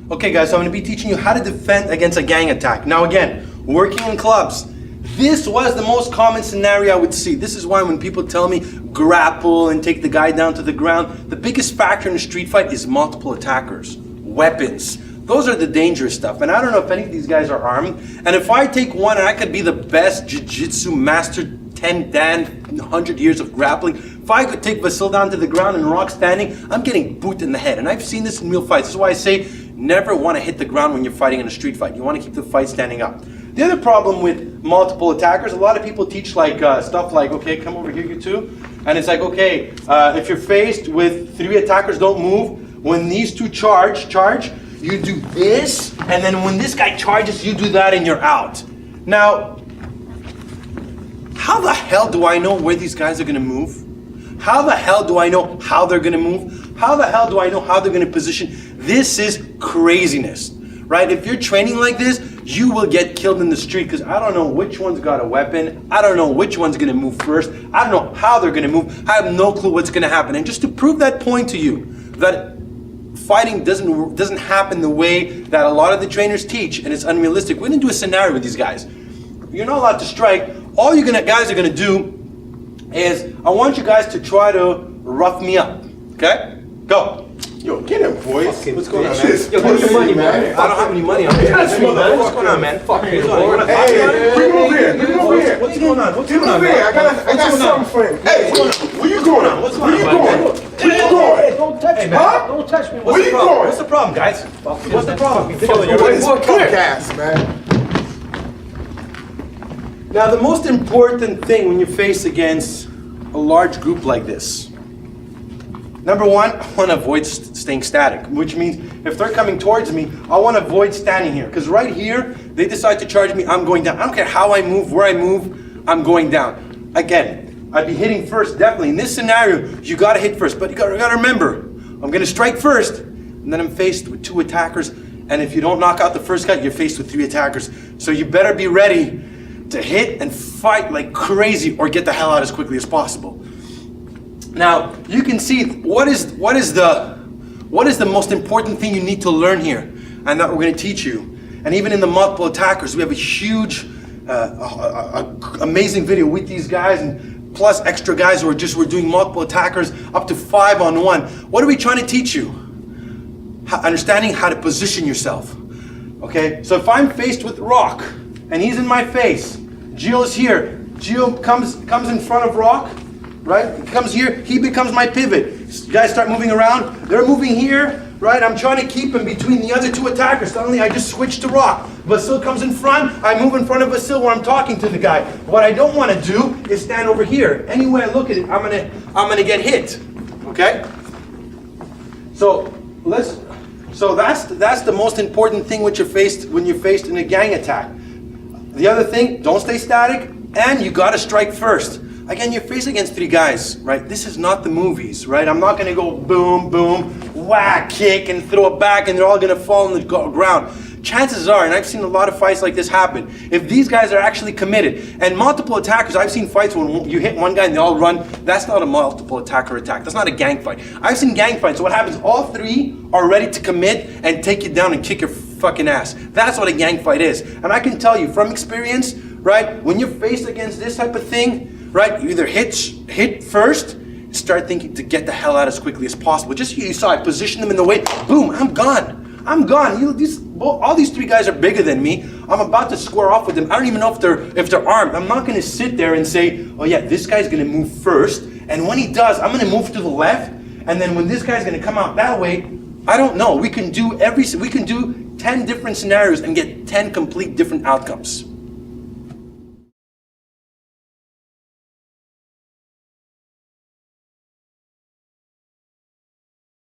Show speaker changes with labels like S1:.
S1: Okay guys, so I'm going to be teaching you how to defend against a gang attack. Now again, working in clubs, this was the most common scenario I would see. This is why when people tell me grapple and take the guy down to the ground, the biggest factor in a street fight is multiple attackers, weapons. Those are the dangerous stuff. And I don't know if any of these guys are armed. And if I take one and I could be the best jiu-jitsu master, 10, 100 years of grappling, if I could take Vasil down to the ground and Rock standing, I'm getting booted in the head. And I've seen this in real fights. This is why I say never want to hit the ground when you're fighting in a street fight. You want to keep the fight standing up. The other problem with multiple attackers, a lot of people teach like stuff like, okay, come over here you two. And it's like, okay, if you're faced with 3 attackers, don't move. When these 2 charge, you do this, and then when this guy charges, you do that and you're out. Now, how the hell do I know where these guys are gonna move? How the hell do I know how they're gonna move? How the hell do I know how they're gonna position? This is craziness, right? If you're training like this, you will get killed in the street because I don't know which one's got a weapon. I don't know which one's gonna move first. I don't know how they're gonna move. I have no clue what's gonna happen. And just to prove that point to you, that fighting doesn't happen the way that a lot of the trainers teach, and it's unrealistic. We're gonna do a scenario with these guys. You're not allowed to strike. All you guys are gonna do is, I want you guys to try to rough me up, okay? Go.
S2: Yo, get him, boys.
S1: What's going on, man?
S2: Yo, give me your money, man.
S1: I don't have any money on me. What's going on, man? Fuck you.
S2: Hey, bring him over here. Bring him over here.
S1: What's going on? What's
S2: Get him
S1: going on,
S2: over here.
S1: man?
S2: I got something for him. Hey, where you going?
S1: What's
S2: Where
S1: going
S2: you
S1: on,
S2: going?
S1: man?
S2: Where you going?
S3: Don't touch me.
S2: Huh?
S3: Don't touch me.
S2: Where you going?
S1: What's the problem, guys? What's the problem?
S2: What is podcast, man?
S1: Now, the most important thing when you're faced against a large group like this, number one, I want to avoid staying static, which means if they're coming towards me, I want to avoid standing here. Because right here, they decide to charge me, I'm going down. I don't care how I move, where I move, I'm going down. Again, I'd be hitting first, definitely. In this scenario, you got to hit first. But you got to remember, I'm going to strike first, and then I'm faced with 2 attackers. And if you don't knock out the first guy, you're faced with 3 attackers. So you better be ready to hit and fight like crazy or get the hell out as quickly as possible. Now, you can see what is the most important thing you need to learn here, and that we're going to teach you. And even in the multiple attackers, we have a huge, amazing video with these guys, and plus extra guys who we're doing multiple attackers up to 5-on-1. What are we trying to teach you? Understanding how to position yourself. Okay, so if I'm faced with Rock, and he's in my face, Gio is here. Gio comes in front of Rock. Right? He comes here, he becomes my pivot. You guys start moving around, they're moving here, right? I'm trying to keep him between the other 2 attackers. Suddenly I just switch to Rock. Vasil comes in front, I move in front of Vasil where I'm talking to the guy. What I don't want to do is stand over here. Any way I look at it, I'm gonna get hit. Okay? So that's the most important thing when you're faced in a gang attack. The other thing, don't stay static, and you gotta strike first. Again, you're facing against 3 guys, right? This is not the movies, right? I'm not gonna go boom, boom, whack, kick, and throw it back, and they're all gonna fall on the ground. Chances are, and I've seen a lot of fights like this happen, if these guys are actually committed, and multiple attackers, I've seen fights when you hit one guy and they all run, that's not a multiple attacker attack. That's not a gang fight. I've seen gang fights, so what happens, all 3 are ready to commit and take you down and kick your fucking ass. That's what a gang fight is. And I can tell you from experience, right, when you're faced against this type of thing, right, you either hit first, start thinking to get the hell out as quickly as possible. Just you saw I position them in the way, boom, I'm gone. I'm gone. All these 3 guys are bigger than me. I'm about to square off with them. I don't even know if they're armed. I'm not gonna sit there and say, oh yeah, this guy's gonna move first, and when he does, I'm gonna move to the left, and then when this guy's gonna come out that way, I don't know. We can do 10 different scenarios and get 10 complete different outcomes.